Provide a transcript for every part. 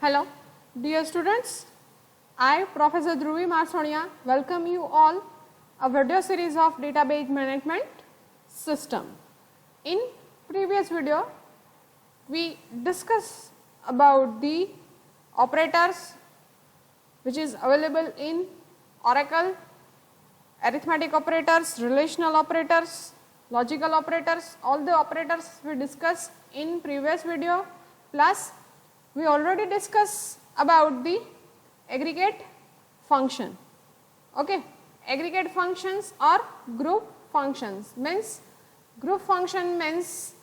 Hello, dear students. I, Professor Dhruvi Marsonia, welcome you all a video series of database management system. In previous video, we discussed about the operators which is available in Oracle, arithmetic operators, relational operators, logical operators, all the operators we discussed in previous video, plus we already discussed about the aggregate function. Okay, aggregate functions or group functions means group function means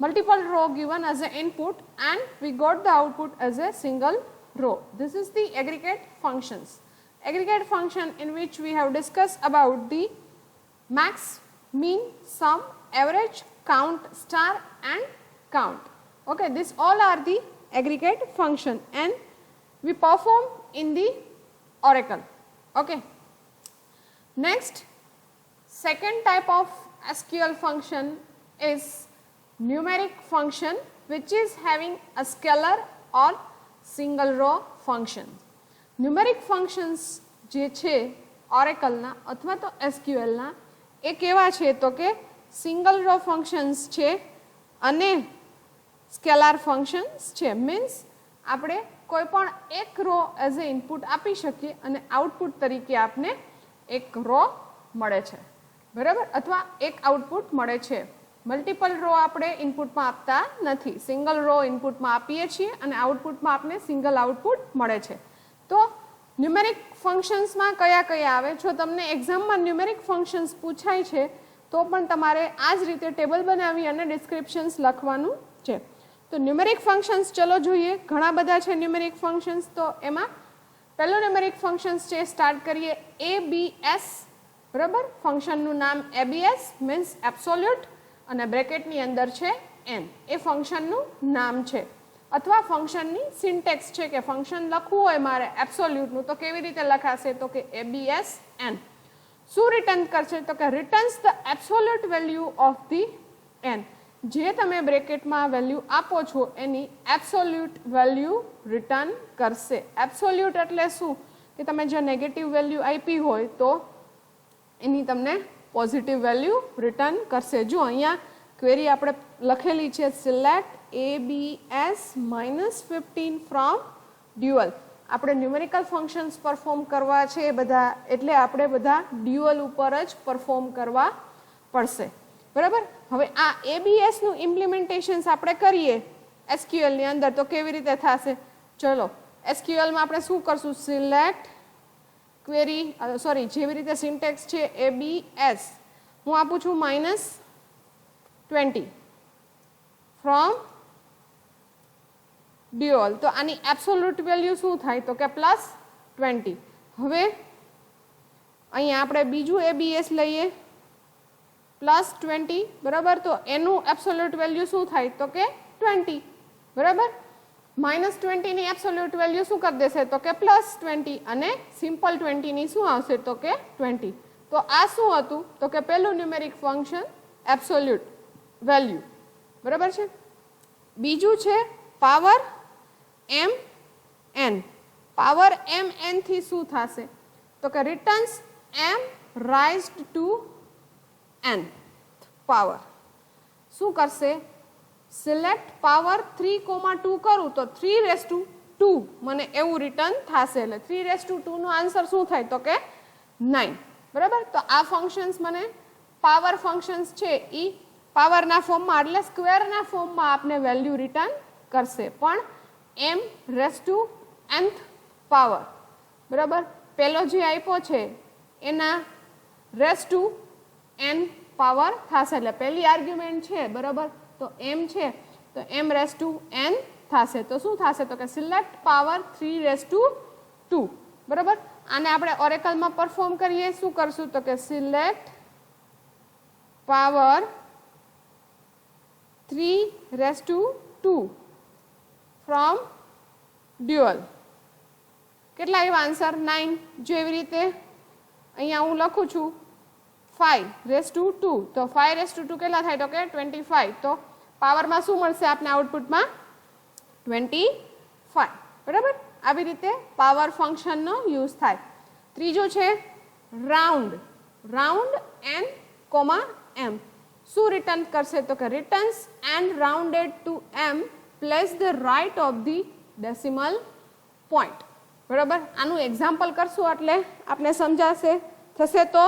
multiple row given as an input and we got the output as a single row. This is the aggregate functions. Aggregate function in which we have discussed about the max, mean, sum, average, count, star and count. Okay, these all are the aggregate function and we perform in the Oracle. Okay. Next, second type of SQL function is numeric function which is having a scalar or single row function. Numeric functions જે છે Oracle ના અથવા તો SQL ના એ કેવા છે તો કે single row functions છે અને સ્કેલાર ફંક્શન્સ છે મીન્સ આપણે કોઈ પણ એક રો એઝ એ ઇનપુટ આપી શકીએ અને આઉટપુટ તરીકે આપને એક રો મળે છે બરાબર અથવા એક આઉટપુટ મળે છે મલ્ટિપલ રો આપણે ઇનપુટમાં આપતા નથી સિંગલ રો ઇનપુટમાં આપીએ છીએ અને આઉટપુટમાં આપને સિંગલ આઉટપુટ મળે છે તો ન્યુમેરિક ફંક્શન્સમાં કયા કયા આવે જો તમને એક્ઝામમાં ન્યુમેરિક ફંક્શન્સ પૂછાય છે તો પણ તમારે આ જ રીતે ટેબલ બનાવી અને ડિસ્ક્રિપ્શન્સ લખવાનું છે તો ન્યુમેરિક ફંક્શન્સ ચલો જોઈએ ઘણા બધા છે ન્યુમેરિક ફંક્શન્સ તો એમાં પહેલું ન્યુમેરિક ફંક્શન્સ છે સ્ટાર્ટ કરીએ abs બરાબર ફંક્શનનું નામ abs મીન્સ એબ્સોલ્યુટ અને બ્રેકેટની અંદર છે n એ ફંક્શનનું નામ છે અથવા ફંક્શનની સિન્ટેક્સ છે કે ફંક્શન લખવું હોય મારે એબ્સોલ્યુટનું તો કેવી રીતે લખાશે તો કે abs n શું રિટર્ન કરશે તો કે returns the absolute value of the n જે તમે બ્રેકેટમાં વેલ્યુ આપો છો એની એબ્સોલ્યુટ વેલ્યુ રિટર્ન કરશે એબ્સોલ્યુટ એટલે શું કે તમે જો નેગેટિવ વેલ્યુ આપી હોય તો એની તમને પોઝિટિવ વેલ્યુ રિટર્ન કરશે જો અહીંયા ક્વેરી આપણે લખેલી છે સિલેક્ટ abs -15 ફ્રોમ ડ્યુઅલ આપણે ન્યુમેરિકલ ફંક્શન્સ પરફોર્મ કરવા છે બધા એટલે આપણે બધા ડ્યુઅલ ઉપર જ પરફોર્મ કરવા પડશે બરાબર હવે આ abs નું ઇમ્પ્લિમેન્ટેશન્સ આપણે કરીએ SQL ની અંદર તો કેવી રીતે થશે ચલો SQL માં આપણે શું કરશું સિલેક્ટ ક્વેરી સોરી જેવી રીતે સિન્ટેક્સ છે abs હું આપું છું -20 ફ્રોમ ડ્યુઅલ તો આની એબ્સોલ્યુટ વેલ્યુ શું થાય તો કે +20 હવે અહીંયા આપણે બીજું abs લઈએ +20 બરાબર તો એનું એબ્સોલ્યુટ વેલ્યુ શું થાય તો કે 20 બરાબર -20 ની એબ્સોલ્યુટ વેલ્યુ શું કરી દેશે તો કે +20 અને સિમ્પલ 20 ની શું આવશે તો કે 20 તો આ શું હતું તો કે પહેલું ન્યુમેરિક ફંક્શન એબ્સોલ્યુટ વેલ્યુ બરાબર છે બીજું છે પાવર mn પાવર mn થી શું થશે તો કે returns m raised to n power શું કરશે સિલેક્ટ પાવર 3,2 કરું તો 3⁻2 મને એવું રિટર્ન થશે એટલે 3⁻2 નો આન્સર શું થાય તો કે 9 બરાબર તો આ ફંક્શન્સ મને પાવર ફંક્શન્સ છે ઈ પાવરના ફોર્મમાં એટલે સ્ક્વેરના ફોર્મમાં આપને વેલ્યુ રિટર્ન કરશે પણ m⁻nth પાવર બરાબર પેલો જે આપ્યો છે એના રેસ ટુ n પાવર થશે એટલે પહેલી આર્ગ્યુમેન્ટ છે બરાબર તો m છે તો m⁻n થશે તો શું થશે તો કે સિલેક્ટ પાવર 3⁻2 બરાબર આને આપણે ઓરેકલમાં પરફોર્મ કરીએ શું કરશું તો કે સિલેક્ટ પાવર 3⁻2 ફ્રોમ ડ્યુઅલ કેટલા આવ્યા આન્સર 9 જેવી રીતે અહીંયા હું લખું છું 5⁻2 તો 5⁻2 કેટલા થાય તો કે 25 તો પાવરમાં શું મળશે આપને આઉટપુટમાં 25 બરાબર. આવી રીતે પાવર ફંક્શનનો યુઝ થાય. ત્રીજો છે રાઉન્ડ. Round n, m. શું રિટર્ન કરશે તો કે returns n rounded to m place the right of the decimal point. બરાબર. આનું એક્ઝામ્પલ કરશું એટલે આપણે સમજાશે થશે. તો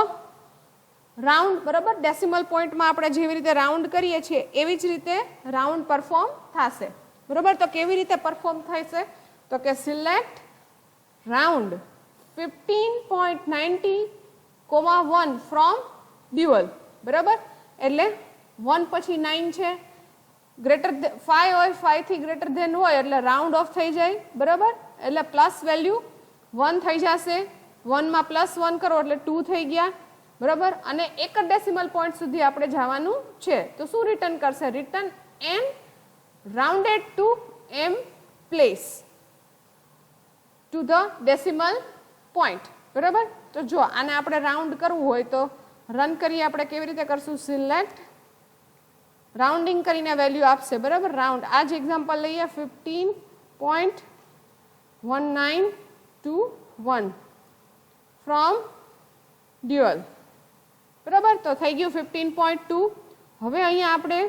રાઉન્ડ, બરાબર, ડેસિમલ પોઈન્ટમાં આપણે જેવી રીતે રાઉન્ડ કરીએ છીએ એવી જ રીતે રાઉન્ડ પરફોર્મ થશે. બરાબર. તો કેવી રીતે પરફોર્મ થશે તો કે સિલેક્ટ રાઉન્ડ 15.90,1 ફ્રોમ ડ્યુઅલ. બરાબર. એટલે 1 પછી 9 છે, ગ્રેટર 5 હોય, 5 થી ગ્રેટર ધેન હોય એટલે રાઉન્ડ ઓફ થઈ જાય. બરાબર. એટલે પ્લસ વેલ્યુ 1 થઈ જશે. 1 માં +1 કરો એટલે 2 થઈ ગયા. બરાબર. અને એક જ ડેસિમલ પોઈન્ટ સુધી આપણે જવાનું છે. તો શું રિટર્ન કરશે? Return n rounded to m place to the decimal point. બરાબર. તો જો આને આપણે રાઉન્ડ કરવું હોય તો રન કરીએ આપણે કેવી રીતે કરશું? સિલેક્ટ રાઉન્ડિંગ કરીને વેલ્યુ આપશે. બરાબર. રાઉન્ડ. આ જ એક્ઝામ્પલ લઈએ 15.1921 ફ્રોમ ડ્યુઅલ. બરાબર. તો થઈ ગયું 15.2. હવે અહીંયા આપણે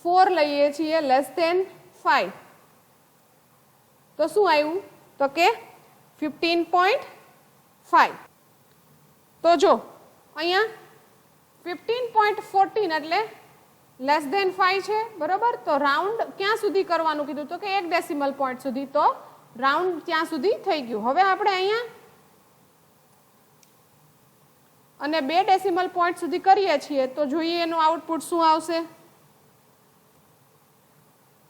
4 લઈએ છીએ લેસ ધેન 5. તો શું આવ્યું તો કે 15.5. તો જો અહીંયા 15.14 એટલે લેસ ધેન 5 છે. બરાબર. તો રાઉન્ડ ક્યાં સુધી કરવાનું કીધું તો કે એક ડેસિમલ પોઈન્ટ સુધી. તો રાઉન્ડ ત્યાં સુધી થઈ ગયું. હવે આપણે અહીંયા અને 2 ડેસિમલ પોઈન્ટ સુધી કરીએ છીએ તો જોઈએ એનું આઉટપુટ શું આવશે.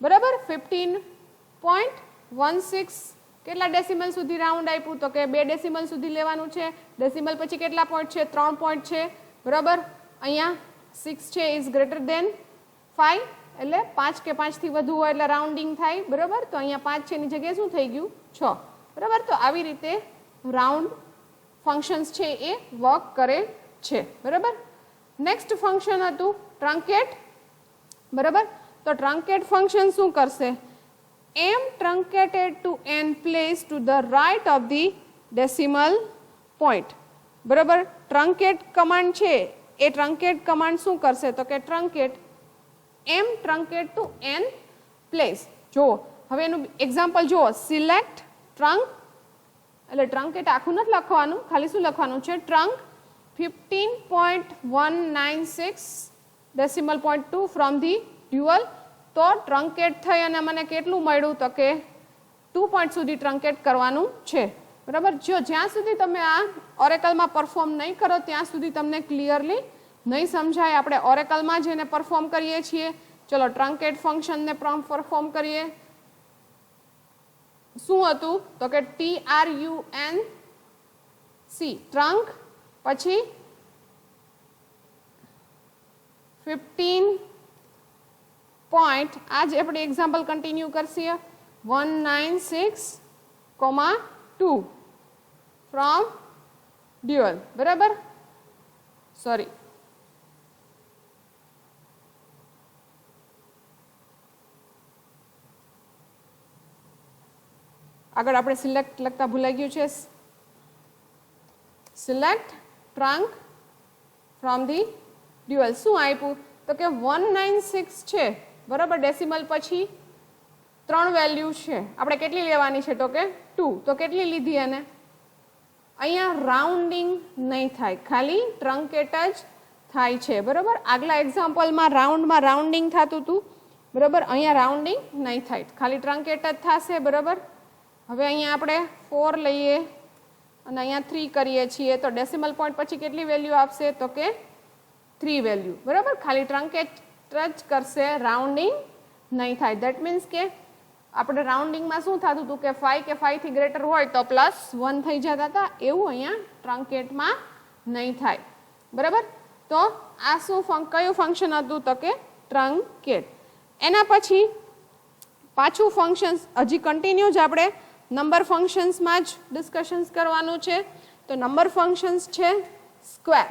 બરાબર. 15.16 કેટલા ડેસિમલ સુધી રાઉન્ડ આપ્યું તો કે 2 ડેસિમલ સુધી લેવાનું છે. ડેસિમલ પછી કેટલા પોઈન્ટ છે? 3 પોઈન્ટ છે. બરાબર. અહીંયા 6 છે ઇઝ ગ્રેટર ધેન 5 એટલે 5 કે 5 થી વધુ હોય એટલે રાઉન્ડિંગ થાય. બરાબર. તો અહીંયા 5 છે એની જગ્યાએ શું થઈ ગયું? 6. બરાબર. તો આવી રીતે રાઉન્ડ ફંક્શન્સ છે એ વર્ક કરે છે. બરાબર. નેક્સ્ટ ફંક્શન હતું ટ્રંકેટ. બરાબર. તો ટ્રંકેટ ફંક્શન શું કરશે? m truncated to n place to the right of the decimal point. બરાબર. ટ્રંકેટ કમાન્ડ છે એ ટ્રંકેટ કમાન્ડ શું કરશે તો કે ટ્રંકેટ m truncate to n place. જો હવે એનું એક્ઝામ્પલ જુઓ. સિલેક્ટ ટ્રંક એટલે ટ્રંકેટ આખું નથી લખવાનું, ખાલી શું લખવાનું છે? ટ્રંક 15.196 decimal point 2 from the dual. તો ટ્રંકેટ થઈ અને મને કેટલું મળ્યું તો કે 2 પોઈન્ટ સુધી ટ્રંકેટ કરવાનું છે. બરાબર. જો જ્યાં સુધી તમે આ ઓરેકલમાં પરફોર્મ નહીં કરો ત્યાં સુધી તમને ક્લિયરલી નહીં સમજાય. આપણે ઓરેકલમાં જેને પરફોર્મ કરીએ છીએ. ચલો ટ્રંકેટ ફંક્શનને પરફોર્મ કરીએ. શું હતું તો કે TRUNC ટ્રંક પછી 15 પોઈન્ટ આ જ આપણે એક્ઝામ્પલ કન્ટિન્યુ કરશે 196,2 ફ્રોમ ડ્યુઅલ. બરાબર. સોરી, આગળ આપણે સિલેક્ટ લખતા ભૂલાઈ ગયું છે. Select trunk from the dual. શું આપ્યું તો કે 196 છે. બરાબર. ડેસિમલ પછી 3 વેલ્યુ છે. આપણે કેટલી લેવાની છે તો કે 2. તો કેટલી લીધી એને? અહીંયા રાઉન્ડિંગ નહીં થાય, ખાલી ટ્રંકેટ જ થાય છે. બરાબર. આગલા એક્ઝામ્પલમાં રાઉન્ડમાં રાઉન્ડિંગ થતું હતું. બરાબર. અહીંયા રાઉન્ડિંગ નહીં થાય, ખાલી ટ્રંકેટ જ થશે. બરાબર. હવે અહીંયા આપણે 4 લઈએ અને અહીંયા 3 કરીએ છીએ તો ડેસિમલ પોઈન્ટ પછી કેટલી વેલ્યુ આપશે તો કે 3 વેલ્યુ. બરાબર. ખાલી ટ્રંકેટ જ કરશે, રાઉન્ડિંગ નહીં થાય. દેટ મીન્સ કે આપણે રાઉન્ડિંગમાં શું થતું હતું કે 5 કે 5 થી ગ્રેટર હોય તો +1 થઈ જતા હતા. એવું અહીંયા ટ્રંકેટમાં નહીં થાય. બરાબર. તો આ શું કયું ફંક્શન હતું તો કે ટ્રંકેટ. એના પછી પાછું ફંક્શન હજી કન્ટિન્યુ જ આપણે નંબર ફંક્શન્સમાં જ ડિસ્કશન્સ કરવાનું છે. તો નંબર ફંક્શન્સ છે સ્ક્વેર.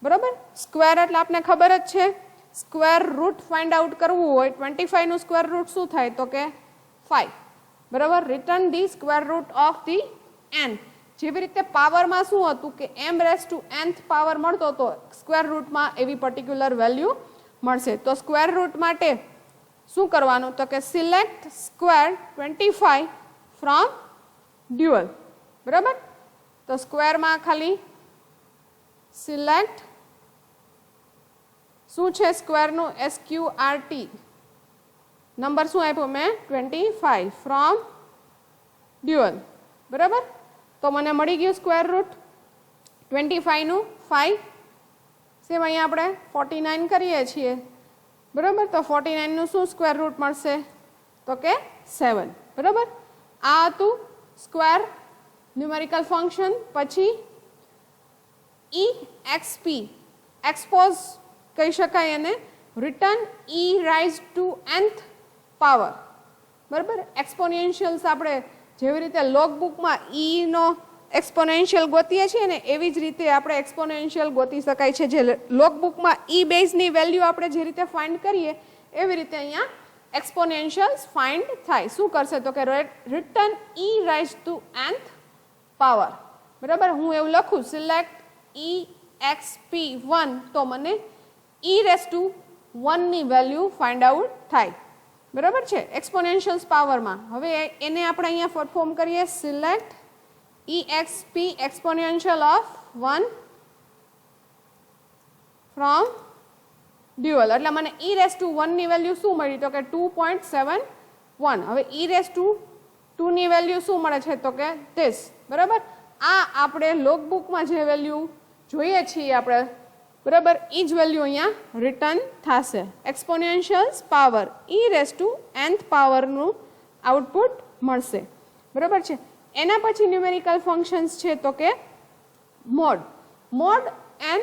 બરાબર. સ્ક્વેર એટલે આપણે ખબર જ છે, સ્ક્વેર રૂટ ફાઇન્ડ આઉટ કરવું હોય 25 નું સ્ક્વેર રૂટ શું થાય તો કે 5. બરાબર. Return the square root of the n. જેવી રીતે પાવરમાં શું હતું કે m raise to nth power મળતો તો સ્ક્વેર રૂટમાં એવી પર્ટિક્યુલર વેલ્યુ મળશે. તો સ્ક્વેર રૂટ માટે શું કરવાનું તો કે સિલેક્ટ સ્ક્વેર 25 ફ્રોમ ડ્યુઅલ. બરાબર. તો સ્ક્વેરમાં ખાલી સિલેક્ટ શું છે સ્ક્વેરનું SQRT નંબર શું આપ્યો મેં 25 ફ્રોમ ડ્યુઅલ. બરાબર. તો મને મળી ગયું સ્ક્વેર રૂટ 25 નું 5 સેમ અહીંયા આપણે 49 કરીએ છીએ. બરાબર. તો 49 નું શું સ્ક્વેર રૂટ મળશે તો કે 7. બરાબર. આ હતું સ્ક્વેર ન્યુમેરિકલ ફંક્શન. પછી EXP એક્સપોઝ કહી શકાય એને, return e rise two nth power. બરાબર. એક્સપોનેન્શિયલ્સ આપણે જેવી રીતે લોગ બુકમાં e નો એક્સપોનેન્શિયલ ગોતીએ છીએ ને એવી જ રીતે આપણે એક્સપોનેન્શિયલ ગોતી શકાય છે. જે લોગ બુકમાં e બેઝની વેલ્યુ આપણે જે રીતે ફાઇન્ડ કરીએ એવી રીતે અહીંયા એક્સપોનેન્શિયલ્સ ફાઇન્ડ થાય. શું કરશે તો કે return e rise two nth power. બરાબર. હું એવું લખું સિલેક્ટ EXP1 તો મને e રેઝ ટુ 1 ની વેલ્યુ ફાઇન્ડ આઉટ થાય. બરાબર છે એક્સપોનેન્શિયલ્સ પાવરમાં. હવે એને આપણે અહીંયા પરફોર્મ કરીએ select EXP exponential of 1 from dual. એટલે મને e રેઝ ટુ 1 ની વેલ્યુ શું મળી તો કે 2.71. હવે e રેઝ ટુ 2 ની વેલ્યુ શું મળે છે તો કે this. બરાબર. આ આપણે લોગ બુકમાં જે વેલ્યુ જોઈએ છીએ આપણે બરાબર એ જ વેલ્યુ અહીંયા રિટર્ન થશે. Exponentials power e raise to nth પાવરનું આઉટપુટ મળશે. બરાબર છે. એના પછી ન્યુમેરિકલ ફંક્શન્સ છે તો કે મોડ. મોડ n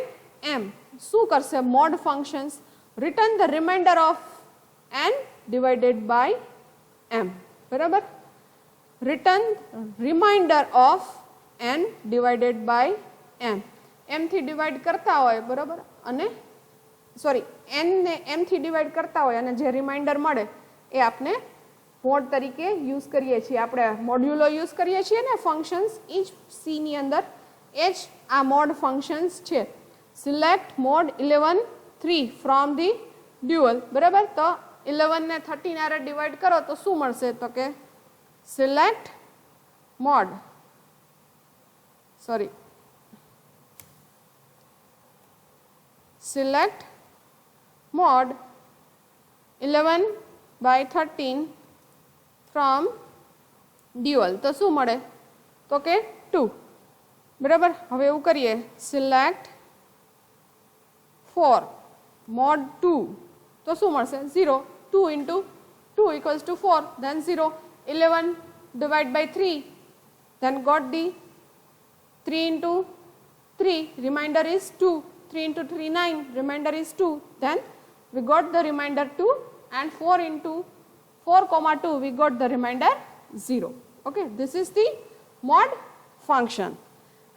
m શું કરશે mod functions return the remainder of n divided by m. બરાબર. Return remainder of n divided by m. m થી ડિવાઇડ કરતા હોય બરાબર અને સોરી n ને m થી ડિવાઇડ કરતા હોય અને જે રિમાઇન્ડર મળે એ આપણે મોડ તરીકે યુઝ કરીએ છીએ. આપણે મોડ્યુલો યુઝ કરીએ છીએ ને ફંક્શન્સ એ જ સી ની અંદર એ જ આ મોડ ફંક્શન્સ છે. Select mode 11 3 from the dual. બરાબર. તો 11 ને 13 આરે ડિવાઇડ કરો તો શું મળશે તો કે select mode sorry select mode 11/13 from dual. તો શું મળે તો કે 2. બરાબર. હવે એવું કરીએ સિલેક્ટ 4 મોડ 2 તો શું મળશે 0. 2 into 2 equals to 4 then 0. 11 divided by 3 then got the 3 into 3 remainder is 2. 3 into 3 9 remainder is 2. Then we got the remainder 2 and 4 into 4 comma 2 we got the remainder 0. Okay, this is the mod function.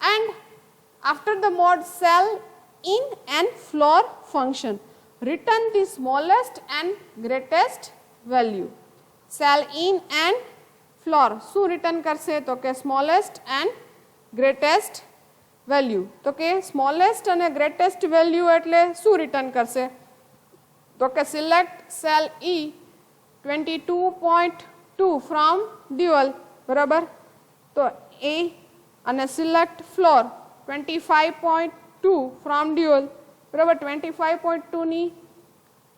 And after the mod cell in and floor function return the smallest and greatest value. Cell in and floor શું return કરશે તો કે smallest and greatest value. તો કે smallest અને greatest value એટલે શું return કરશે તો કે select cell E 22.2 from dual. બરાબર. તો A અને select floor 25.2 from dual. બરાબર. 25.2 ની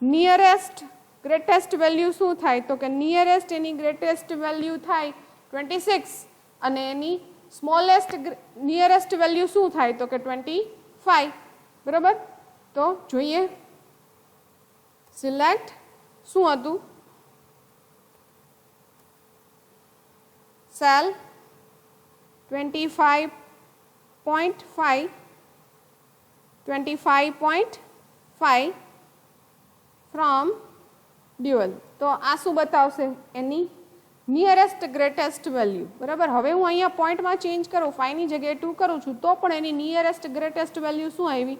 નિયરેસ્ટ ગ્રેટેસ્ટ વેલ્યુ શું થાય તો કે નિયરેસ્ટ એની ગ્રેટેસ્ટ વેલ્યુ થાય 26 અને એની સ્મોલેસ્ટ નિયરેસ્ટ વેલ્યુ શું થાય તો કે 25. બરાબર. તો જોઈએ સિલેક્ટ શું હતું સેલ 25.5 ફ્રોમ ડ્યુઅલ. તો આ શું બતાવશે એની નિયરેસ્ટ ગ્રેટેસ્ટ વેલ્યુ. બરાબર. હવે હું અહીંયા પોઈન્ટમાં ચેન્જ કરું 5 ની જગ્યાએ 2 કરું છું તો પણ એની નિયરેસ્ટ ગ્રેટેસ્ટ વેલ્યુ શું આવી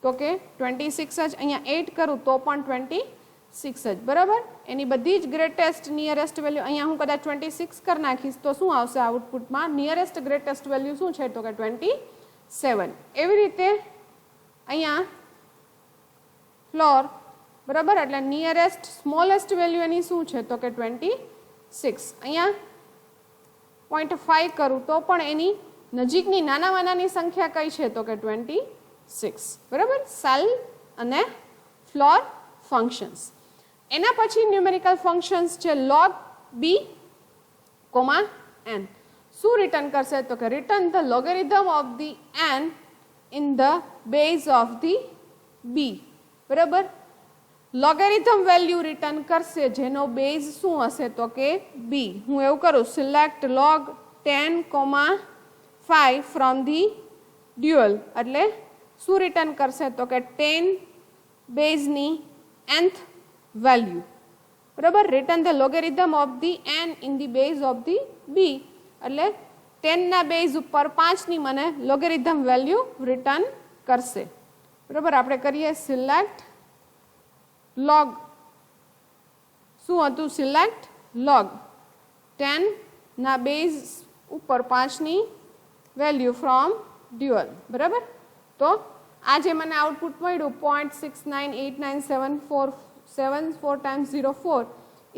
તો કે 26 જ. અહીંયા 8 કરું તો પણ 26 6 જ બરાબર. એની બધી જ ગ્રેટેસ્ટ નિયરેસ્ટ વેલ્યુ અહીંયા હું કદાચ 26 કરી નાખીશ તો શું આવશે આઉટપુટમાં? નિયરેસ્ટ ગ્રેટેસ્ટ વેલ્યુ શું છે? તો કે 27. એવી રીતે અહીંયા ફ્લોર બરાબર, એટલે નિયરેસ્ટ સ્મોલેસ્ટ વેલ્યુ એની શું છે? તો કે 26. અહીંયા 0.5 કરું તો પણ એની નજીકની નાનામાંનાની સંખ્યા કઈ છે? તો કે 26 બરાબર. સેલ અને ફ્લોર ફંક્શન્સ. એના પછી ન્યુમેરિકલ ફંક્શન્સ છે log b, n. શું રિટર્ન કરશે? તો કે return the logarithm of the n in the base of the b બરાબર. લોગેરિધમ વેલ્યુ રિટર્ન કરશે જેનો બેઝ શું હશે? તો કે b. હું એવું કરું select log 10, 5 from the dual, એટલે શું રિટર્ન કરશે? તો કે 10 બેઝની nth વેલ્યુ બરાબર. Return the logarithm of the n in the base of the b, એટલે 10 ના બેઝ ઉપર 5 ની મને લોગેરિધમ વેલ્યુ રિટર્ન કરશે બરાબર. આપણે કરીએ સિલેક્ટ log, શું હતું? સિલેક્ટ log 10 ના બેઝ ઉપર 5 ની વેલ્યુ ફ્રોમ ડ્યુઅલ બરાબર. તો આ જે મને આઉટપુટ મળ્યું 0.698974 ટાઈમ્સ 04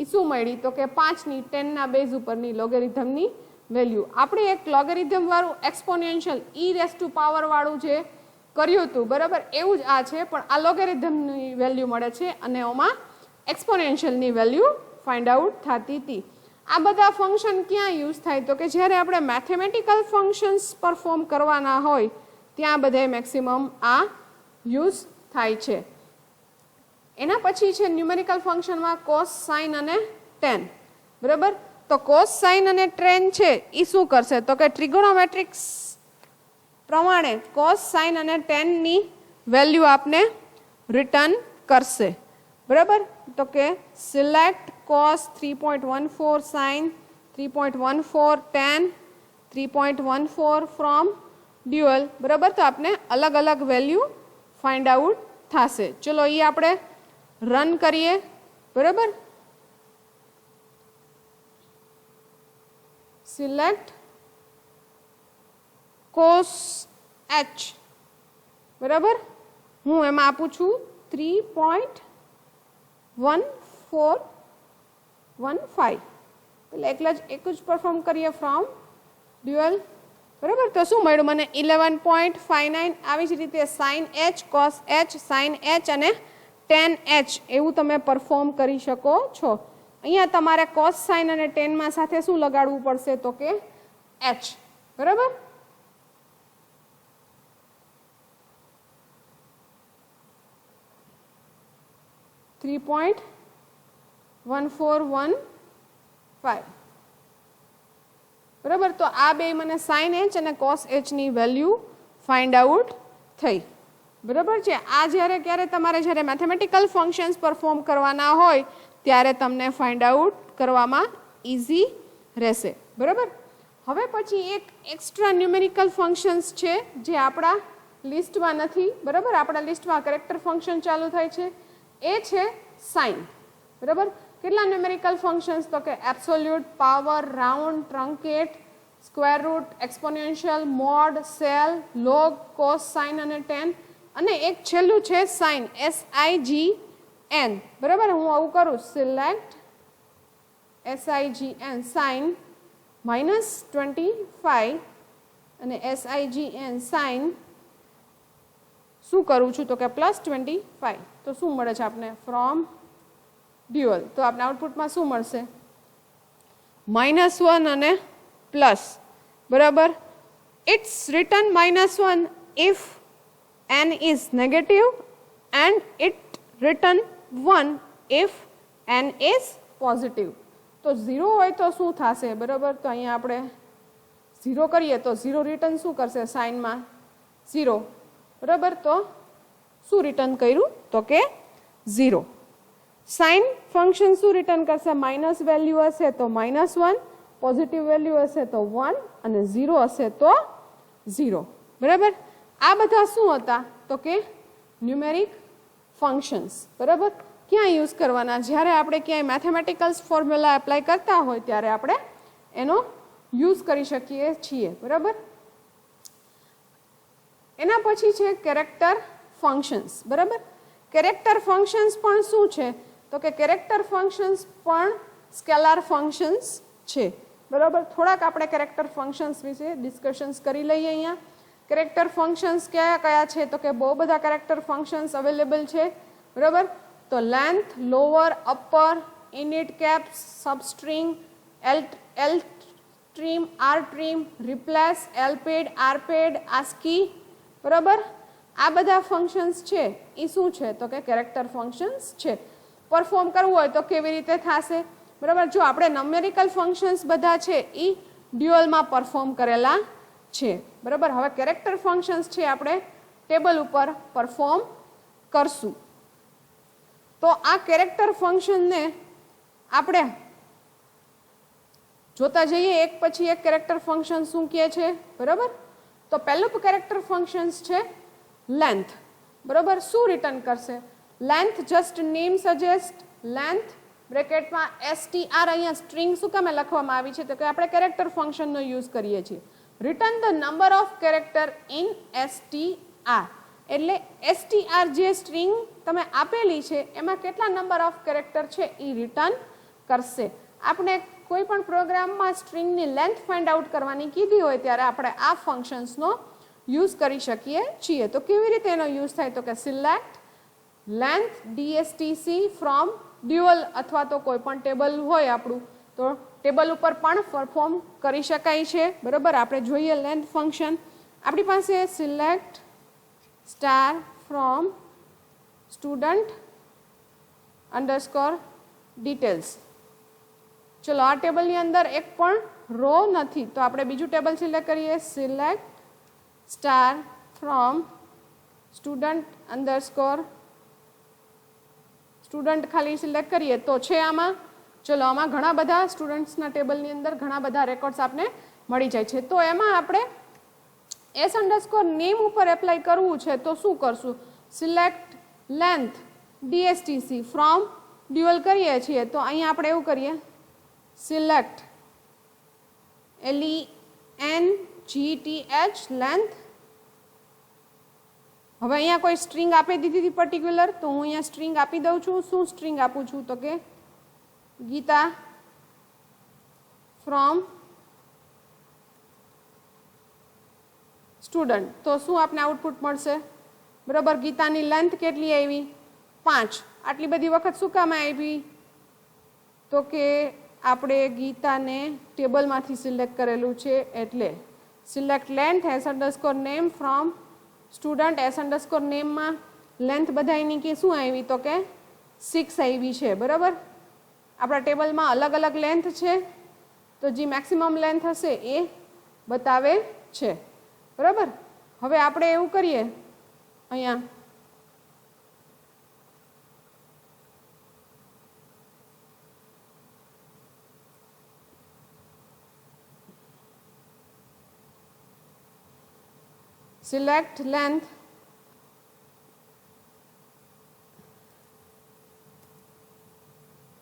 એ શું મળી? તો કે 5ની 10 ના બેઝ ઉપરની લોગેરિધમની વેલ્યુ. આપણે એક લોગેરિધમ વાળું એક્સપોનેન્શિયલ e⁻ વાળું જે કર્યું હતું બરાબર, એવું જ આ છે, પણ આ લોગેરિધમની વેલ્યુ મળે છે અને એમાં એક્સપોનેન્શિયલની વેલ્યુ ફાઇન્ડ આઉટ થતી હતી. આ બધા ફંક્શન ક્યાં યુઝ થાય? તો કે જ્યારે આપણે મેથેમેટિકલ ફંક્શન્સ પરફોર્મ કરવાના હોય ત્યાં બધે મેક્સિમમ આ યુઝ થાય છે. એના પછી છે ન્યુમેરિકલ ફંક્શનમાં કોસ, સાઇન અને ટેન બરાબર. તો કોસ, સાઇન અને ટેન છે એ શું કરશે? તો કે ટ્રિગોનોમેટ્રિક્સ પ્રમાણે કોસ, સાઇન અને ટેનની વેલ્યુ આપને રિટર્ન કરશે બરાબર. તો કે select cos 3.14, sine 3.14, tan 3.14 from dual બરાબર. તો આપને અલગ અલગ વેલ્યુ ફાઇન્ડ આઉટ થશે. ચલો એ આપણે રન કરીએ બરાબર. સિલેક્ટ કોસ h બરાબર. હું એમાં આપું છું 3.1415. એટલે એક જ પરફોર્મ કરીએ ફ્રોમ ડ્યુઅલ બરાબર. તો શું મળ્યું મને? 11.59. આવી જ રીતે sine h, cos h, sine h અને ટેન h એવું તમે પરફોર્મ કરી શકો છો. અહીંયા તમારે કોસ, સાઇન અને ટેનમાં સાથે શું લગાડવું પડશે? તો કે h બરાબર. .1415 બરાબર. તો આ બે મને સાઇન h અને કોસ h ની વેલ્યુ ફાઇન્ડ આઉટ થઈ બરાબર છે. આ ક્યારે તમારે જ્યારે મેથેમેટિકલ ફંક્શન્સ પરફોર્મ કરવાના હોય ત્યારે તમને ફાઇન્ડ આઉટ કરવામાં ઇઝી રહેશે બરાબર. હવે પછી એક એક્સ્ટ્રા ન્યુમેરિકલ ફંક્શન્સ છે જે આપણા લિસ્ટમાં નથી બરાબર. આપણા લિસ્ટમાં કેરેક્ટર ફંક્શન ચાલુ થાય છે, એ છે સાઇન બરાબર. કેટલા ન્યુમેરિકલ ફંક્શન્સ? તો કે absolute, power, round, truncate, square root, exponential, mod, ceil, log, cos, sine અને ટેન, અને એક છેલ્લું છે સાઇન, SIGN બરાબર. હું આવું કરું સિલેક્ટ SIGN સાઇન -25 અને SIGN સાઇન શું કરું છું? તો કે +25. તો શું મળે છે આપને? From dual. તો આપને આઉટપુટમાં શું મળશે? -1 અને પ્લસ બરાબર. It's return -1 if n is negative and it return 1 if n is positive. તો 0 હોય તો શું થશે બરાબર. તો અહીંયા આપણે 0 કરીએ તો 0 રિટર્ન શું કરશે? સાઇનમાં 0 બરાબર. તો શું રિટર્ન કર્યું? તો કે 0. સાઇન ફંક્શન શું રિટર્ન કરશે? માઇનસ વેલ્યુ હશે તો -1, પોઝિટિવ વેલ્યુ હશે તો 1 અને 0 હશે તો 0 બરાબર. આ બધા શું હતા? તો કે ન્યુમેરિક ફંક્શન્સ બરાબર. ક્યાં યુઝ કરવાના? જ્યારે આપણે ક્યાંય મેથેમેટિકલ્સ ફોર્મ્યુલા એપ્લાય કરતા હોય ત્યારે આપણે એનો યુઝ કરી શકીએ છીએ, બરાબર. એના પછી છે કેરેક્ટર ફંક્શન્સ, બરાબર. કેરેક્ટર ફંક્શન્સ પણ શું છે? તો કે કેરેક્ટર ફંક્શન્સ પણ સ્કેલાર ફંક્શન્સ છે, બરાબર. થોડાક આપણે કેરેક્ટર ફંક્શન્સ વિશે ડિસ્કશન્સ કરી લઈએ. અહીંયા કેરેક્ટર ફંક્શન્સ કયા કયા છે? તો કે બહુ બધા કેરેક્ટર ફંક્શન્સ અવેલેબલ છે, બરાબર. તો length, lower, upper, init, caps, substring, l trim, r trim, replace, lpad, rpad, ASCII, બરાબર. આ બધા ફંક્શન્સ છે એ શું છે? તો કે કેરેક્ટર ફંક્શન્સ છે. પરફોર્મ કરવું હોય તો કેવી રીતે થશે? બરાબર. જો આપણે નંમેરિકલ ફંક્શન્સ બધા છે એ ડ્યુઅલમાં પરફોર્મ કરેલા છે, બરાબર. હવે કેરેક્ટર ફંક્શન્સ છે આપણે ટેબલ ઉપર પરફોર્મ કરશું. તો આ કેરેક્ટર ફંક્શનને આપણે જોતા જઈએ એક પછી એક કેરેક્ટર ફંક્શન શું કહે છે, બરાબર. તો પહેલું કેરેક્ટર ફંક્શન્સ છે લેન્થ, બરાબર. શું રિટર્ન કરશે? Length just name suggest length બ્રેકેટમાં str. અહીંયા સ્ટ્રિંગ શું કામે લખવામાં આવી છે? તો કે આપણે કેરેક્ટર ફંક્શનનો યુઝ કરીએ છીએ. Return the number of character in str. એટલે str જે સ્ટ્રિંગ તમે આપેલી છે એમાં કેટલા નંબર ઓફ કેરેક્ટર છે એ રિટર્ન કરશે. આપણે કોઈ પણ પ્રોગ્રામમાં સ્ટ્રિંગની લેન્થ ફાઇન્ડ આઉટ કરવાની કીધી હોય ત્યારે આપણે આ ફંક્શન્સનો યુઝ કરી શકીએ છીએ. તો કેવી રીતે એનો યુઝ થાય? તો કે select length dstc from dual અથવા તો કોઈ પણ ટેબલ હોય આપણું તો ટેબલ ઉપર પણ પરફોર્મ કરી શકાય છે, બરાબર. આપણે જોઈએ લેન્થ ફંક્શન. આપણી પાસે select star from student underscore details. ચલો આ ટેબલની અંદર એક પણ રો નથી તો આપણે બીજું ટેબલ સિલેક્ટ કરીએ. Select star from student underscore student ખાલી સિલેક્ટ કરીએ તો છે આમાં. ચલો આમાં ઘણા બધા સ્ટુડન્ટ્સના ટેબલની અંદર ઘણા બધા રેકોર્ડ્સ આપને મળી જાય છે. તો એમાં આપણે એસ અંડરસ્કોર નેમ ઉપર એપ્લાય કરવું છે તો શું કરશું? સિલેક્ટ લેન્થ ડીએસટીસી ફ્રોમ ડ્યુઅલ કરીએ છીએ તો અહીંયા આપણે એવું કરીએ સિલેક્ટ LENGTH લેન્થ. હવે અહીંયા કોઈ સ્ટ્રિંગ આપી દીધી હતી પર્ટિક્યુલર તો હું અહીંયા સ્ટ્રિંગ આપી દઉં છું. શું સ્ટ્રિંગ આપું છું? તો કે ગીતા ફ્રોમ સ્ટુડન્ટ. તો શું આપને આઉટપુટ મળશે? બરાબર. ગીતાની લેન્થ કેટલી આવી? 5. આટલી બધી વખત શું કામ આવી? તો કે આપણે ગીતાને ટેબલમાંથી સિલેક્ટ કરેલું છે એટલે select length s underscore name from student. S underscore નેમમાં લેન્થ બધાની કે શું આવી? તો કે 6 આવી છે, બરાબર. આપણા ટેબલમાં અલગ અલગ લેન્થ છે તો જે મેક્સિમમ લેન્થ હશે એ બતાવે છે, બરાબર. હવે આપણે એવું કરીએ અહીંયા સિલેક્ટ લેન્થ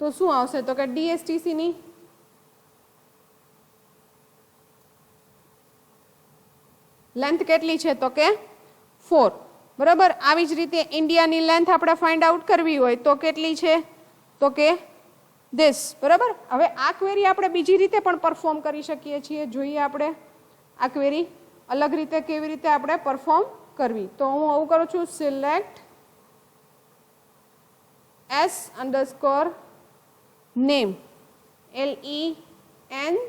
તો શું આવશે? તો કે DSTC ની લેન્થ કેટલી છે? તો કે 4, બરાબર. આવી જ રીતે ઇન્ડિયાની લેન્થ આપણે ફાઇન્ડ આઉટ કરવી હોય તો કેટલી છે? તો કે this, બરાબર. હવે આ ક્વેરી આપણે બીજી રીતે પણ પરફોર્મ કરી શકીએ છીએ. જોઈએ આપણે આ ક્વેરી અલગ રીતે કેવી રીતે આપણે પરફોર્મ કરવી. તો હું આવું કરું છું select S underscore name LENGTH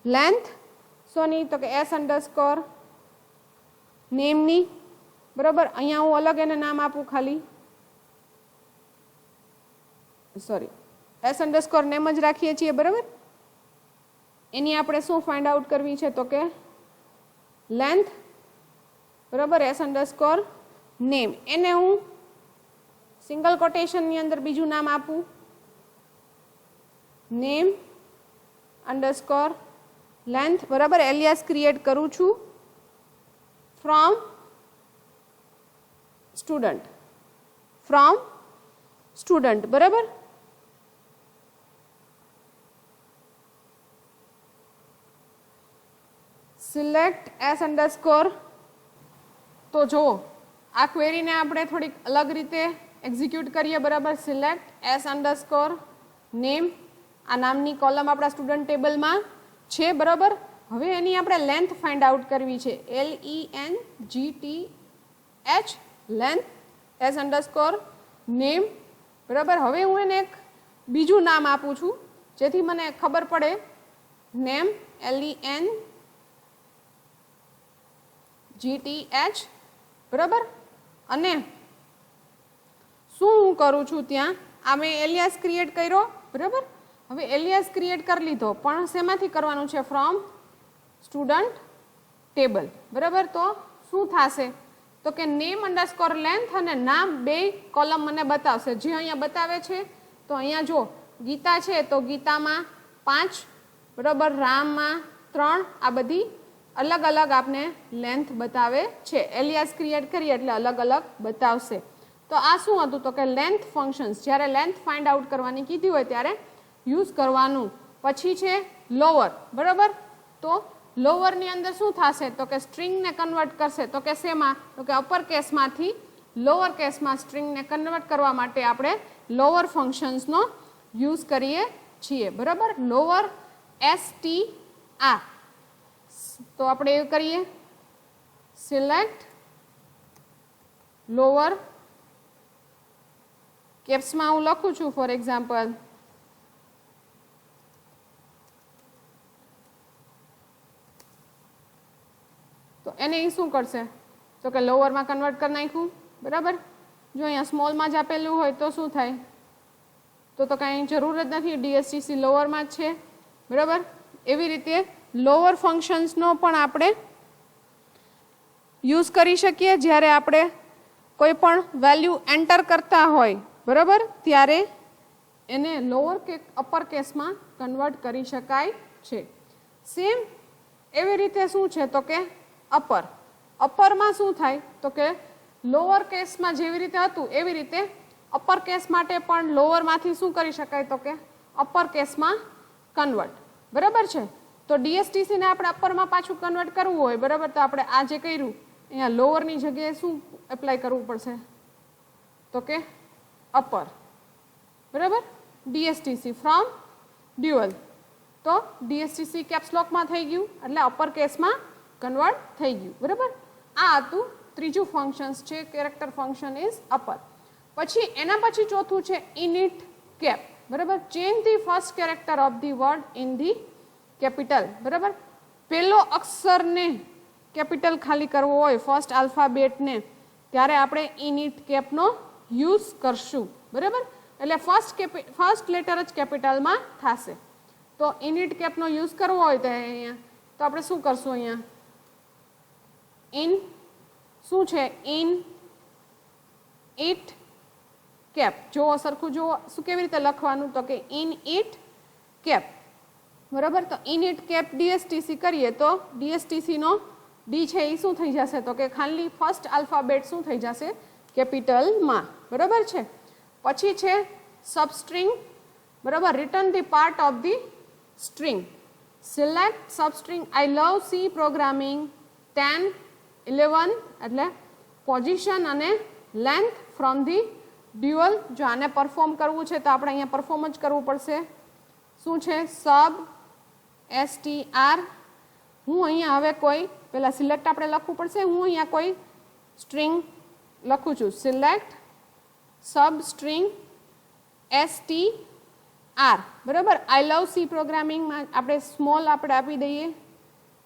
length સોની તો કે એસ અંડરસ્કોર નેમની, બરાબર. અહીંયા હું અલગ એને નામ આપું ખાલી સોરી એસ અંડરસ્કોર નેમ જ રાખીએ છીએ, બરાબર. એની આપણે શું ફાઇન્ડ આઉટ કરવી છે? તો કે લેન્થ, બરાબર. એસ અંડરસ્કોર નેમ એને હું સિંગલ કોટેશનની અંદર બીજું નામ આપું નેમ અંડરસ્કોર લેન્થ, બરાબર. એલિયાસ ક્રિએટ કરું છું ફ્રોમ સ્ટુડન્ટ. ફ્રોમ સ્ટુડન્ટ, બરાબર. Select S underscore. તો જુઓ આ ક્વેરીને આપણે થોડીક અલગ રીતે એક્ઝિક્યુટ કરીએ, બરાબર. સિલેક્ટ એસ અંડરસ્કોર નેમ, આ નામની કોલમ આપણા સ્ટુડન્ટ ટેબલમાં છે, બરાબર. હવે એની આપણે લેન્થ ફાઇન્ડ આઉટ કરવી છે, LENGTH, length s underscore name, બરાબર. હવે હું એને એક બીજું નામ આપું છું જેથી મને ખબર પડે, નેમ LENGTH, બરાબર. અને શું હું કરું છું ત્યાં, આ મેં એલિયાસ ક્રિએટ કર્યો, બરાબર. હવે એલિયાસ ક્રિએટ કરી લીધો, પણ શેમાંથી કરવાનું છે, ફ્રોમ સ્ટુડન્ટ ટેબલ, બરાબર. તો શું થશે, તો કે નેમ અંડરસ્કોર લેન્થ અને નામ બે કોલમ મને બતાવશે, જે અહીંયા બતાવે છે. તો અહીંયા જો ગીતા છે તો ગીતામાં 5, બરાબર, રામમાં 3, આ બધી અલગ અલગ આપને લેન્થ બતાવે છે. એલિયાસ ક્રિએટ કરીએ એટલે અલગ અલગ બતાવશે. તો આ શું હતું, તો કે લેન્થ ફંક્શન્સ, જ્યારે લેન્થ ફાઇન્ડ આઉટ કરવાની કીધી હોય ત્યારે યુઝ કરવાનું. પછી છે લોઅર, બરાબર. તો લોઅરની અંદર શું થશે, તો કે સ્ટ્રિંગને કન્વર્ટ કરશે, તો કે શેમાં, તો કે અપર કેસમાંથી લોઅર કેસમાં સ્ટ્રિંગને કન્વર્ટ કરવા માટે આપણે લોઅર ફંક્શન્સનો યુઝ કરીએ છીએ, બરાબર. Lower STR. તો આપણે એ કરીએ, સિલેક્ટ લોઅર કેપ્સમાં હું લખું છું, ફોર એક્ઝામ્પલ તો એને એ શું કરશે, તો કે લોઅરમાં કન્વર્ટ કરી નાખ્યું, બરાબર. જો અહીંયા સ્મોલમાં જ આપેલું હોય તો શું થાય, તો કાંઈ જરૂર જ નથી, DSTC લોઅરમાં જ છે, બરાબર. એવી રીતે લોઅર ફંક્શન્સનો પણ આપણે યુઝ કરી શકીએ જ્યારે આપણે કોઈ પણ વેલ્યુ એન્ટર કરતા હોય, બરાબર, ત્યારે એને લોઅર કે અપર કેસમાં કન્વર્ટ કરી શકાય છે. સેમ એવી રીતે શું છે, તો કે અપરમાં શું થાય, તો કે લોઅર કેસમાં જેવી રીતે હતું એવી રીતે અપર કેસ માટે પણ લોઅરમાંથી શું કરી શકાય, તો કે અપર કેસમાં કન્વર્ટ, બરાબર છે. તો DSTCને આપણે અપરમાં પાછું કન્વર્ટ કરવું હોય, બરાબર, તો આપણે આ જે કર્યું અહીંયા લોઅરની જગ્યાએ શું એપ્લાય કરવું પડશે, તો કે અપર, બરાબર. DSTC ફ્રોમ ડ્યુઅલ, તો DSTC કેપ્સલોકમાં થઈ ગયું એટલે અપર કેસમાં કન્વર્ટ થઈ ગયું, બરાબર. આ હતું ત્રીજું ફંક્શન્સ છે, કેરેક્ટર ફંક્શન ઇઝ અપર. પછી એના પછી ચોથું છે ઇનિટ કેપ, બરાબર. Change the first character of the word in the capital, બરાબર. પહેલો અક્ષરને કેપિટલ ખાલી કરવો હોય, ફર્સ્ટ આલ્ફાબેટને, ત્યારે આપણે ઇનિટ કેપનો યુઝ કરશું, બરાબર. એટલે ફર્સ્ટ લેટર જ કેપિટલમાં થશે. તો ઇનિટ કેપનો યુઝ કરવો હોય તો અહીંયા તો આપણે શું કરશું, અહીંયા ઇન શું છે, ઇન ઇટ કેપ. જુઓ સરખું જુઓ, શું કેવી રીતે લખવાનું, તો કે ઇન ઇટ કેપ, બરાબર. તો ઇન ઇટ કેપ DSTC કરીએ તો DSTC નો ડી છે એ શું થઈ જશે, તો કે ખાલી ફર્સ્ટ આલ્ફાબેટ શું થઈ જશે, કેપિટલમાં, બરાબર છે. પછી છે સબસ્ટ્રિંગ, બરાબર. Return the part of the string. Select substring I love C programming 10, 11 એટલે પોઝિશન અને લેન્થ ફ્રોમ ધી ડ્યુઅલ. જો આને પરફોર્મ કરવું છે તો આપણે અહીંયા પરફોર્મ જ કરવું પડશે. શું છે, સબ STR. હું અહીંયા હવે કોઈ પહેલા સિલેક્ટ આપણે લખવું પડશે, હું અહીંયા કોઈ સ્ટ્રિંગ લખું છું, સિલેક્ટ સબ સ્ટ્રિંગ STR, બરાબર. આઈ લવ સી પ્રોગ્રામિંગમાં આપણે સ્મોલ આપણે આપી દઈએ,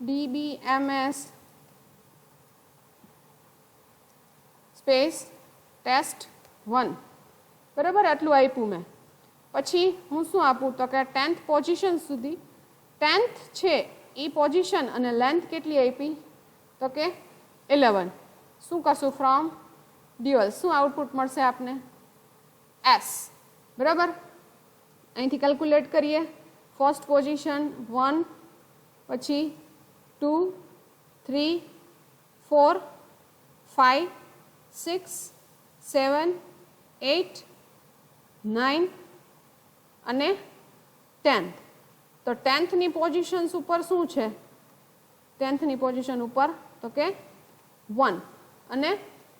DBMS સ્પેસ test1, બરાબર. આટલું આપ્યું મેં. પછી હું શું આપું, તો કે 10th પોઝિશન સુધી, 10th છે એ પોઝિશન અને લેન્થ કેટલી આપી, તો કે 11. શું કરશું, ફ્રોમ ડ્યુઅલ. શું આઉટપુટ મળશે આપને, S, બરાબર. અહીંથી કેલ્ક્યુલેટ કરીએ, ફર્સ્ટ પોઝિશન 1, પછી 2, 3, 4, 5, 6, 7, 8, 9 અને 10th. તો 10th ની પોઝિશન્સ ઉપર શું છે? 10th ની પોઝિશન ઉપર તો કે 1 અને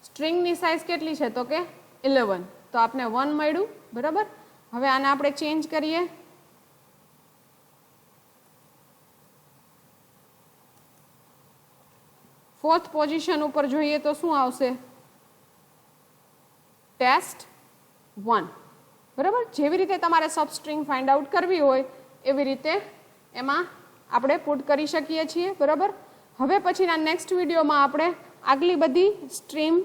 સ્ટ્રિંગની સાઇઝ કેટલી છે? તો કે 11. તો આપને 1 મળ્યું, બરાબર. હવે આને આપણે ચેન્જ કરીએ. ફોર્થ પોઝિશન ઉપર જોઈએ તો શું આવશે? ટેસ્ટ 1, બરાબર. જેવી રીતે તમારે સબસ્ટ્રિંગ ફાઇન્ડ આઉટ કરવી હોય એવી રીતે એમાં આપણે પુટ કરી શકીએ છીએ, બરાબર. હવે પછીના નેક્સ્ટ વિડીયોમાં આપણે આગલી બધી સ્ટ્રીમ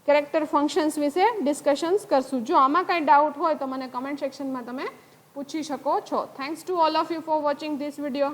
કેરેક્ટર ફંક્શન્સ વિશે ડિસ્કશન્સ કરશું. જો આમાં કંઈ ડાઉટ હોય તો મને કમેન્ટ સેક્શનમાં તમે પૂછી શકો છો. Thanks to all of you for watching this video.